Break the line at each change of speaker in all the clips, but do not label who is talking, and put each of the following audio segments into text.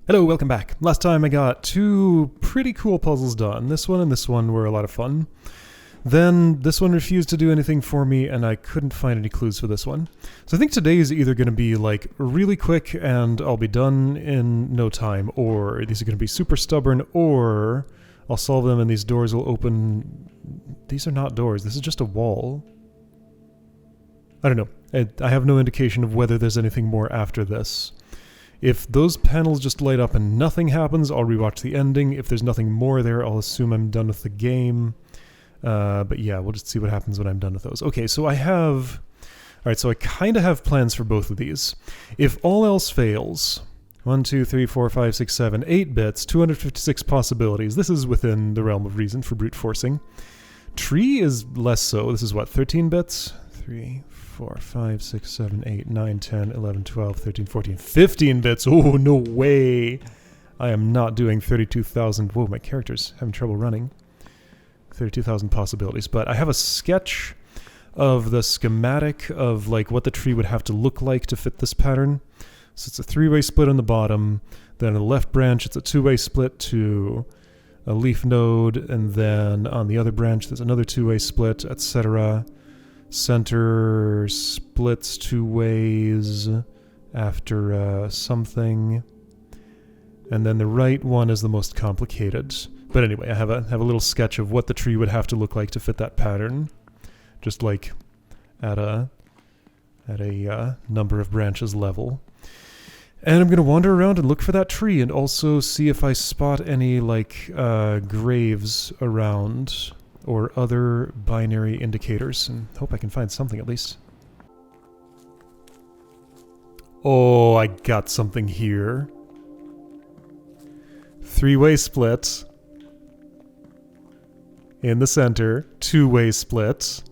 Hello, welcome back. Last time I got two pretty cool puzzles done. This one and this one were a lot of fun. Then this one refused to do anything for me and I couldn't find any clues for this one. So I think today is either going to be like really quick and I'll be done in no time, or these are going to be super stubborn, or I'll solve them and these doors will open. These are not doors, this is just a wall. I don't know. I have no indication of whether there's anything more after this. If those panels just light up and nothing happens, I'll rewatch the ending. If there's nothing more there, I'll assume I'm done with the game. But yeah, we'll just see what happens when I'm done with those. Okay, so I have... Alright, so I kind of have plans for both of these. If all else fails... 1, 2, 3, 4, 5, 6, 7, 8 bits, 256 possibilities. This is within the realm of reason for brute forcing. Tree is less so. This is what, 13 bits? 3, 4, 5, 6, 7, 8, 9, 10, 11, 12, 13, 14, 15 bits! Oh, no way! I am not doing 32,000... Whoa, my character's having trouble running. 32,000 possibilities. But I have a sketch of the schematic of like what the tree would have to look like to fit this pattern. So it's a three-way split on the bottom, then on the left branch it's a two-way split to a leaf node, and then on the other branch there's another two-way split, etc. Center splits two ways after something, and then the right one is the most complicated. But anyway, I have a little sketch of what the tree would have to look like to fit that pattern, just like at a number of branches level. And I'm going to wander around and look for that tree, and also see if I spot any like graves around or other binary indicators, and hope I can find something at least. Oh, I got something here. Three-way split in the center, two-way split.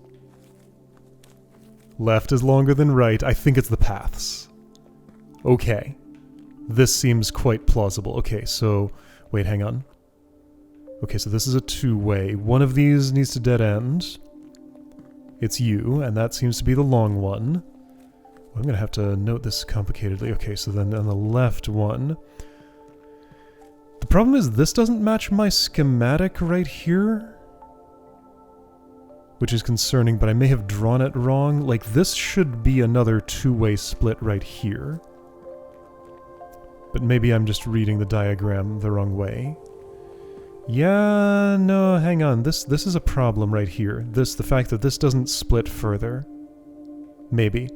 Left is longer than right. I think it's the paths. Okay. This seems quite plausible. Okay, so... Wait, hang on. Okay, so this is a two-way. One of these needs to dead end. It's you, and that seems to be the long one. I'm gonna have to note this complicatedly. Okay, so then on the left one... The problem is this doesn't match my schematic right here, which is concerning, but I may have drawn it wrong. Like, this should be another two-way split right here. But maybe I'm just reading the diagram the wrong way. Yeah, no, hang on. This is a problem right here. The fact that this doesn't split further. Maybe.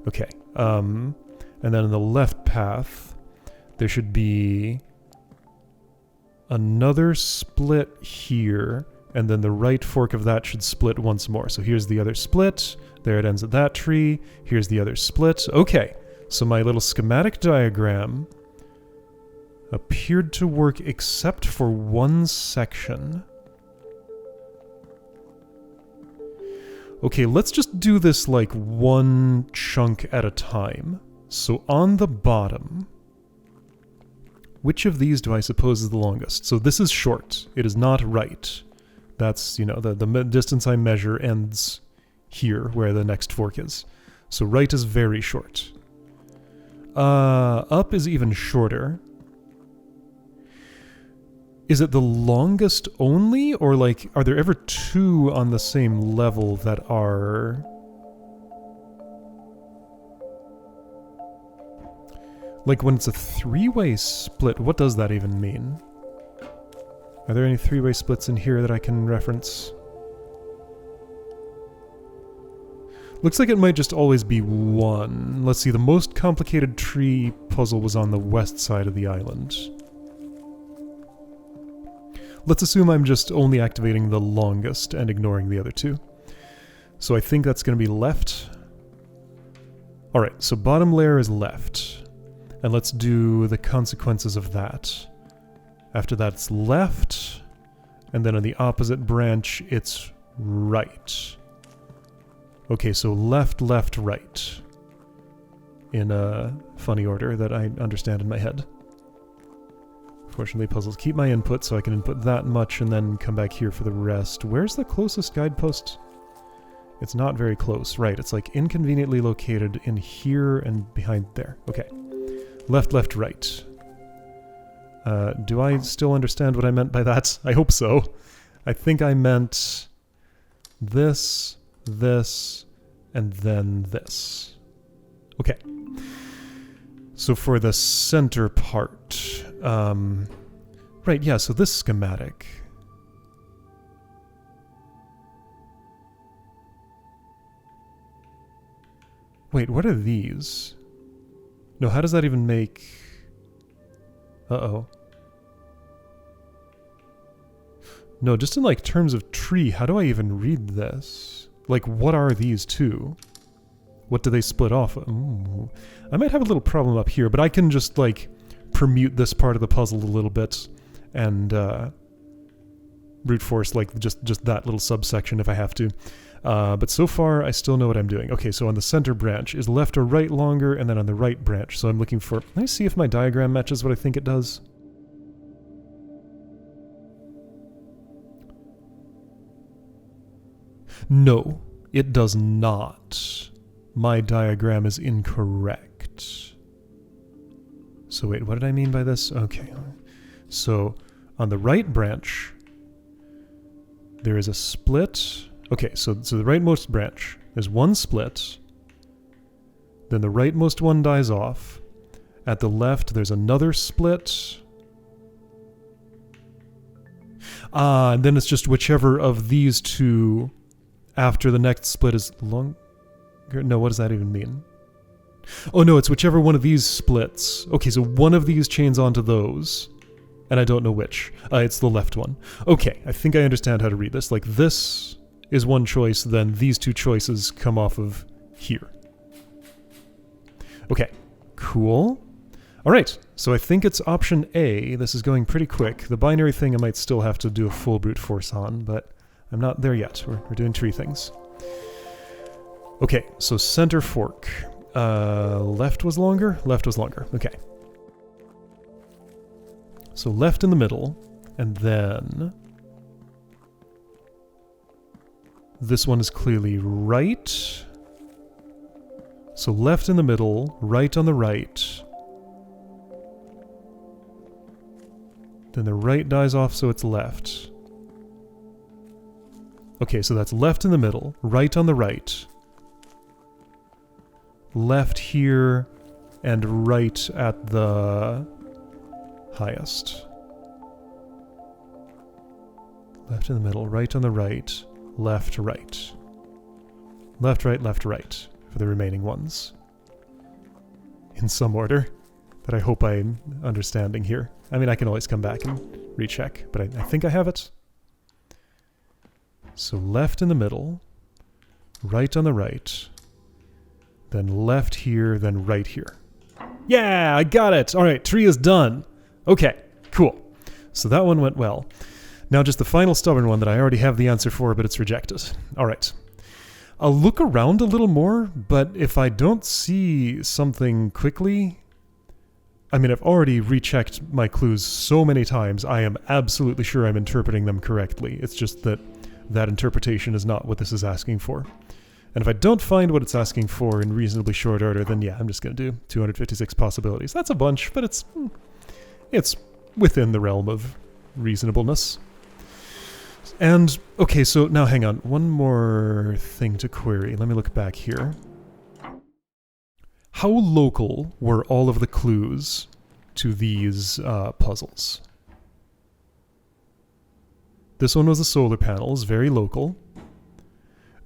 Okay. And then in the left path, there should be another split here, and then the right fork of that should split once more. So here's the other split. There it ends at that tree. Here's the other split. Okay. So my little schematic diagram appeared to work except for one section. Okay, let's just do this like one chunk at a time. So on the bottom, which of these do I suppose is the longest? So this is short. It is not right. That's, you know, the distance I measure ends here where the next fork is. So right is very short. Up is even shorter. Is it the longest only, or like, are there ever two on the same level that are... Like when it's a three-way split, what does that even mean? Are there any three-way splits in here that I can reference? Looks like it might just always be one. Let's see, the most complicated tree puzzle was on the west side of the island. Let's assume I'm just only activating the longest and ignoring the other two. So I think that's going to be left. Alright, so bottom layer is left. And let's do the consequences of that. After that it's left. And then on the opposite branch it's right. Okay, so left, left, right. In a funny order that I understand in my head. Fortunately, puzzles keep my input, so I can input that much and then come back here for the rest. Where's the closest guidepost? It's not very close. Right, it's like inconveniently located in here and behind there. Okay. Left, left, right. Do I still understand what I meant by that? I hope so. I think I meant this, this, and then this. Okay. So for the center part, right, yeah, so this schematic. Wait, what are these? No, how does that even make... Uh-oh. No, just in like terms of tree, how do I even read this? Like, what are these two? What do they split off? Ooh. I might have a little problem up here, but I can just like permute this part of the puzzle a little bit and brute force like just that little subsection if I have to. But so far, I still know what I'm doing. Okay, so on the center branch, is left or right longer, and then on the right branch. So I'm looking for... Let me see if my diagram matches what I think it does. No, it does not. My diagram is incorrect. So wait, what did I mean by this? Okay. So on the right branch, there is a split... Okay, so the rightmost branch, there's one split, then the rightmost one dies off. At the left, there's another split. And then it's just whichever of these two after the next split is longer. No, what does that even mean? Oh no, it's whichever one of these splits. Okay, so one of these chains onto those, and I don't know which. It's the left one. Okay, I think I understand how to read this. Like this... is one choice, then these two choices come off of here. Okay, cool. Alright, so I think it's option A. This is going pretty quick. The binary thing I might still have to do a full brute force on, but I'm not there yet. We're doing tree things. Okay, so center fork. Left was longer? Left was longer. Okay. So left in the middle, and then... This one is clearly right. So left in the middle, right on the right. Then the right dies off, so it's left. Okay, so that's left in the middle, right on the right. Left here, and right at the highest. Left in the middle, right on the right. Left, right. Left, right, for the remaining ones. In some order that I hope I'm understanding here. I mean, I can always come back and recheck, but I think I have it. So left in the middle, right on the right, then left here, then right here. Yeah, I got it! Alright, tree is done. Okay, cool. So that one went well. Now just the final stubborn one that I already have the answer for, but it's rejected. Alright. I'll look around a little more, but if I don't see something quickly... I mean, I've already rechecked my clues so many times, I am absolutely sure I'm interpreting them correctly. It's just that that interpretation is not what this is asking for. And if I don't find what it's asking for in reasonably short order, then yeah, I'm just going to do 256 possibilities. That's a bunch, but it's within the realm of reasonableness. And, okay, so now hang on. One more thing to query. Let me look back here. How local were all of the clues to these puzzles? This one was the solar panels, very local.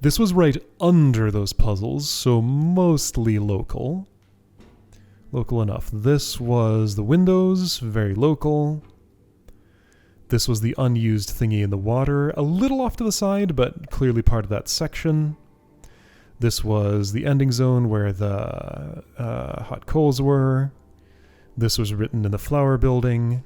This was right under those puzzles, so mostly local. Local enough. This was the windows, very local. This was the unused thingy in the water, a little off to the side, but clearly part of that section. This was the ending zone where the hot coals were. This was written in the flower building.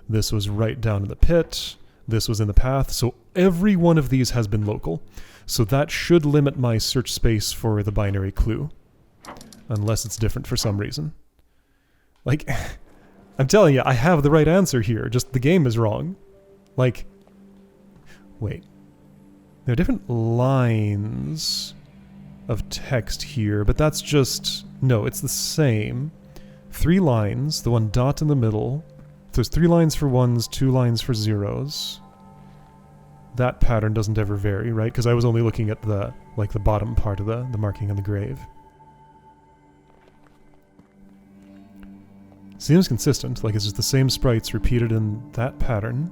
This was right down in the pit. This was in the path. So every one of these has been local. So that should limit my search space for the binary clue. Unless it's different for some reason. Like... I'm telling you, I have the right answer here, just the game is wrong. Like, wait. There are different lines of text here, but that's just... No, it's the same. 3 lines, the one dot in the middle, there's 3 lines for 1s, 2 lines for 0s. That pattern doesn't ever vary, right? Because I was only looking at the bottom part of the marking on the grave. Seems consistent, like it's just the same sprites repeated in that pattern.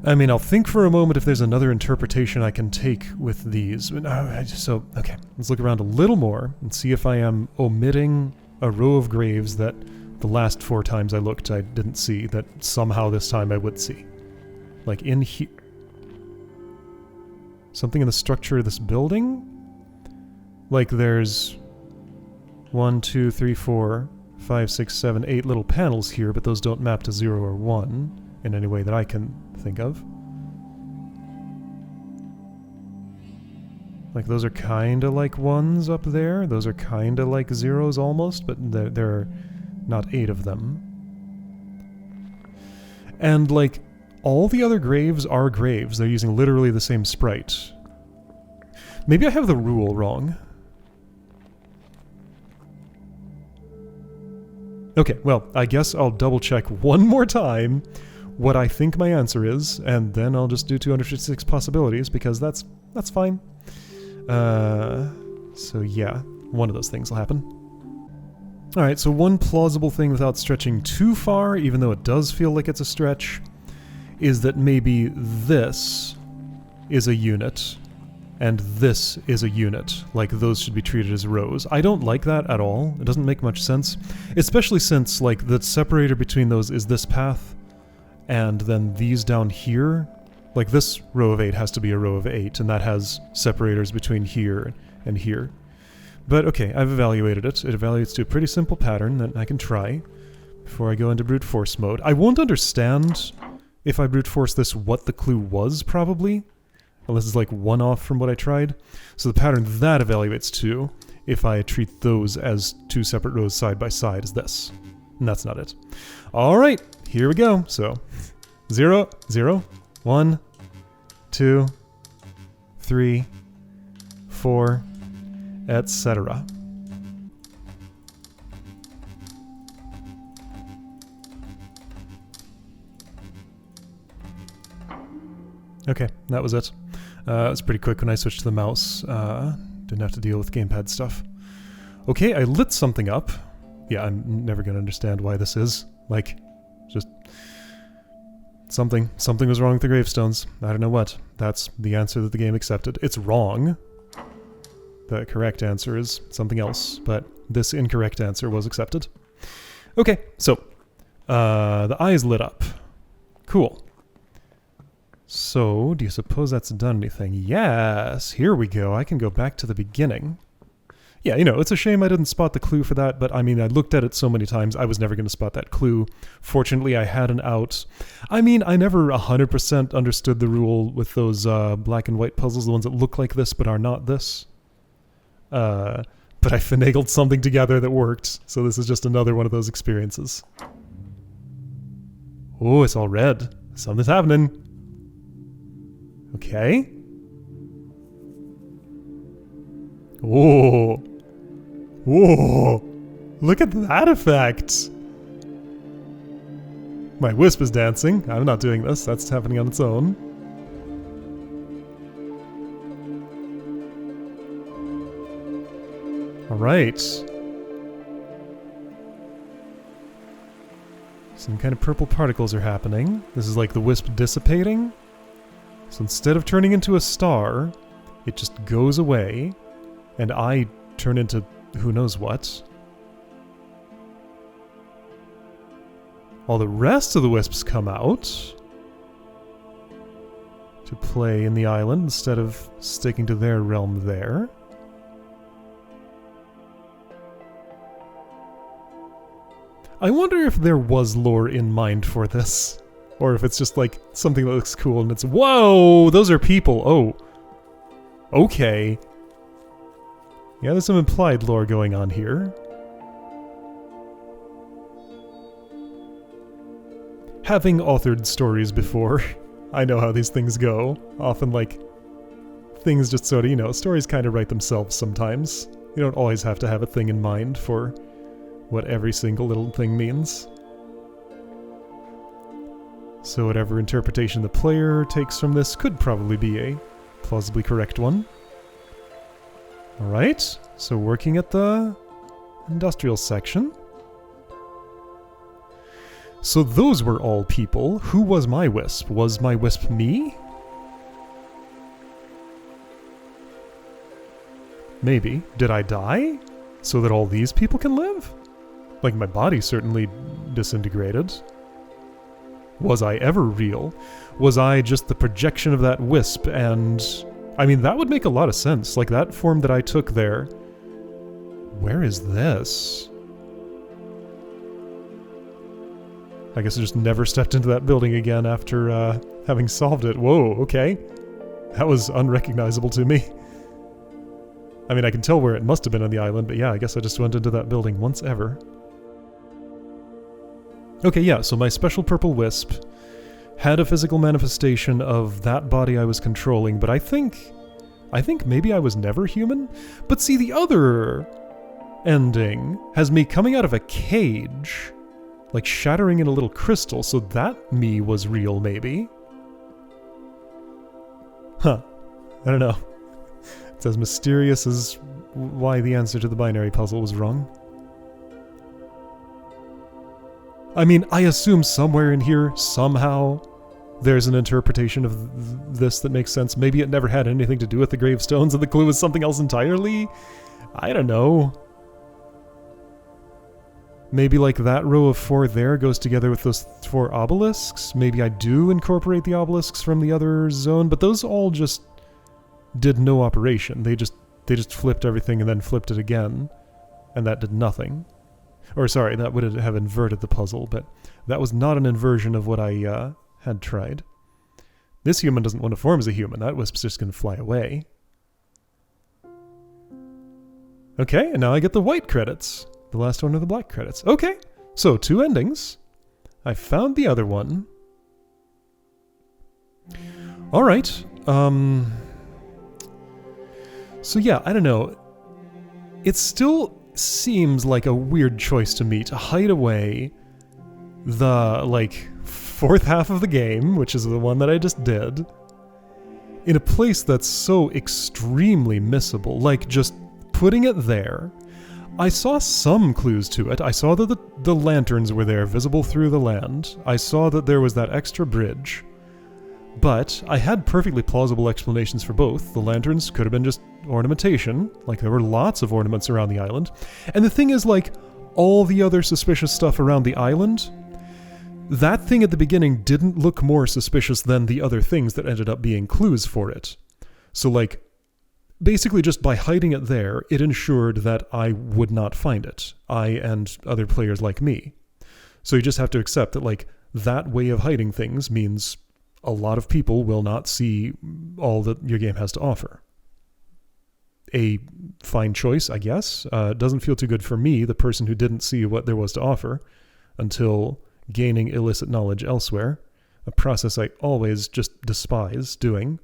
I mean, I'll think for a moment if there's another interpretation I can take with these. Okay, let's look around a little more and see if I am omitting a row of graves that the last 4 times I looked I didn't see, that somehow this time I would see. Like in here. Something in the structure of this building? Like there's 1, 2, 3, 4, 5, 6, 7, 8 little panels here, but those don't map to 0 or 1 in any way that I can think of. Like those are kinda like 1s up there, those are kinda like 0s almost, but there are not 8 of them. And like, all the other graves are graves. They're using literally the same sprite. Maybe I have the rule wrong. Okay, well, I guess I'll double check one more time what I think my answer is, and then I'll just do 256 possibilities, because that's fine. So yeah, one of those things will happen. Alright, so one plausible thing without stretching too far, even though it does feel like it's a stretch, is that maybe this is a unit, and this is a unit. Like, those should be treated as rows. I don't like that at all. It doesn't make much sense. Especially since, like, the separator between those is this path, and then these down here. Like, this row of 8 has to be a row of 8, and that has separators between here and here. But okay, I've evaluated it. It evaluates to a pretty simple pattern that I can try before I go into brute force mode. I won't understand if I brute force this what the clue was, probably. Unless it's like one off from what I tried. So the pattern that evaluates to, if I treat those as 2 separate rows side by side, is this. And that's not it. Alright, here we go. So, 0, 0, 1, 2, 3, 4, etc. Okay, that was it. It was pretty quick when I switched to the mouse. Didn't have to deal with gamepad stuff. Okay, I lit something up. Yeah, I'm never gonna understand why this is. Like, just... Something was wrong with the gravestones. I don't know what. That's the answer that the game accepted. It's wrong. The correct answer is something else, but this incorrect answer was accepted. Okay, so, the eye is lit up. Cool. So, do you suppose that's done anything? Yes! Here we go. I can go back to the beginning. Yeah, you know, it's a shame I didn't spot the clue for that, but I mean, I looked at it so many times, I was never going to spot that clue. Fortunately, I had an out. I mean, I never 100% understood the rule with those black and white puzzles, the ones that look like this but are not this. But I finagled something together that worked, so this is just another one of those experiences. Oh, it's all red. Something's happening. Okay. Oh. Whoa. Look at that effect. My wisp is dancing. I'm not doing this. That's happening on its own. Alright. Some kind of purple particles are happening. This is like the wisp dissipating. So instead of turning into a star, it just goes away, and I turn into who knows what. All the rest of the wisps come out to play in the island instead of sticking to their realm there. I wonder if there was lore in mind for this. Or if it's just like something that looks cool and it's, whoa, those are people. Oh. Okay. Yeah, there's some implied lore going on here. Having authored stories before, I know how these things go. Often, like, things just sort of, you know, stories kind of write themselves sometimes. You don't always have to have a thing in mind for what every single little thing means. So whatever interpretation the player takes from this could probably be a plausibly correct one. Alright, so working at the industrial section. So those were all people. Who was my wisp? Was my wisp me? Maybe. Did I die? So that all these people can live? Like, my body certainly disintegrated. Was I ever real? Was I just the projection of that wisp? And I mean, that would make a lot of sense. Like, that form that I took there. Where is this? I guess I just never stepped into that building again after having solved it. Whoa, okay. That was unrecognizable to me. I mean, I can tell where it must have been on the island, but yeah, I guess I just went into that building once ever. Okay, yeah, so my special purple wisp had a physical manifestation of that body I was controlling, but I think maybe I was never human? But see, the other ending has me coming out of a cage, like shattering in a little crystal, so that me was real, maybe? Huh. I don't know. It's as mysterious as why the answer to the binary puzzle was wrong. I mean, I assume somewhere in here, somehow, there's an interpretation of this that makes sense. Maybe it never had anything to do with the gravestones and the clue was something else entirely? I don't know. Maybe like that row of 4 there goes together with those 4 obelisks. Maybe I do incorporate the obelisks from the other zone, but those all just did no operation. They just flipped everything and then flipped it again, and that did nothing. Or sorry, that would have inverted the puzzle, but that was not an inversion of what I had tried. This human doesn't want to form as a human. That wisp's just going to fly away. Okay, and now I get the white credits. The last one are the black credits. Okay, so 2 endings. I found the other one. Alright, so yeah, I don't know. It still seems like a weird choice to me to hide away the, like, 4th half of the game, which is the one that I just did, in a place that's so extremely missable. Like, just putting it there. I saw some clues to it. I saw that the lanterns were there, visible through the land. I saw that there was that extra bridge. But I had perfectly plausible explanations for both. The lanterns could have been just ornamentation. Like, there were lots of ornaments around the island. And the thing is, like, all the other suspicious stuff around the island, that thing at the beginning didn't look more suspicious than the other things that ended up being clues for it. So, like, basically just by hiding it there, it ensured that I would not find it. I and other players like me. So you just have to accept that, like, that way of hiding things means a lot of people will not see all that your game has to offer. A fine choice, I guess. Doesn't feel too good for me, the person who didn't see what there was to offer, until gaining illicit knowledge elsewhere. A process I always just despise doing.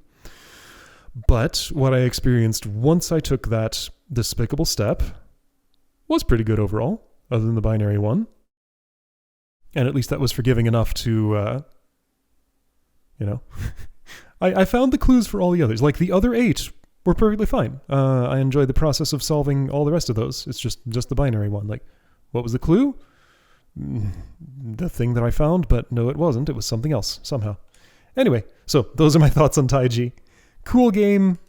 But what I experienced once I took that despicable step was pretty good overall, other than the binary one. And at least that was forgiving enough to, you know, I found the clues for all the others. Like, the other 8 were perfectly fine. I enjoyed the process of solving all the rest of those. It's just the binary one. Like, what was the clue? The thing that I found, but no, it wasn't. It was something else, somehow. Anyway, so those are my thoughts on Taiji. Cool game.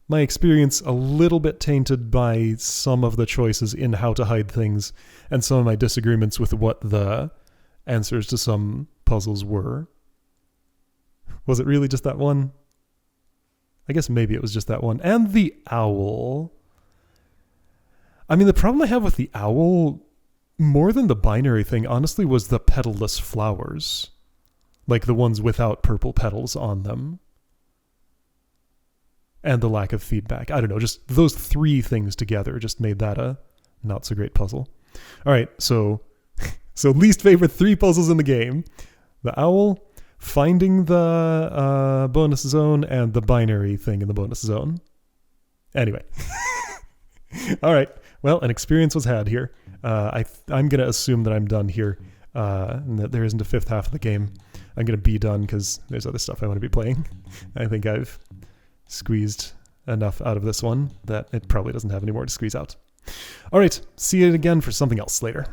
My experience a little bit tainted by some of the choices in how to hide things, and some of my disagreements with what the answers to some puzzles were. Was it really just that one? I guess maybe it was just that one. And the owl. I mean, the problem I have with the owl, more than the binary thing, honestly, was the petalless flowers. Like the ones without purple petals on them. And the lack of feedback. I don't know, just those 3 things together just made that a not so great puzzle. Alright, so least favorite 3 puzzles in the game. The owl, finding the bonus zone, and the binary thing in the bonus zone. Anyway. Alright, Well, an experience was had here. I'm going to assume that I'm done here, and that there isn't a fifth half of the game. I'm going to be done because there's other stuff I want to be playing. I think I've squeezed enough out of this one that it probably doesn't have any more to squeeze out. All right, see you again for something else later.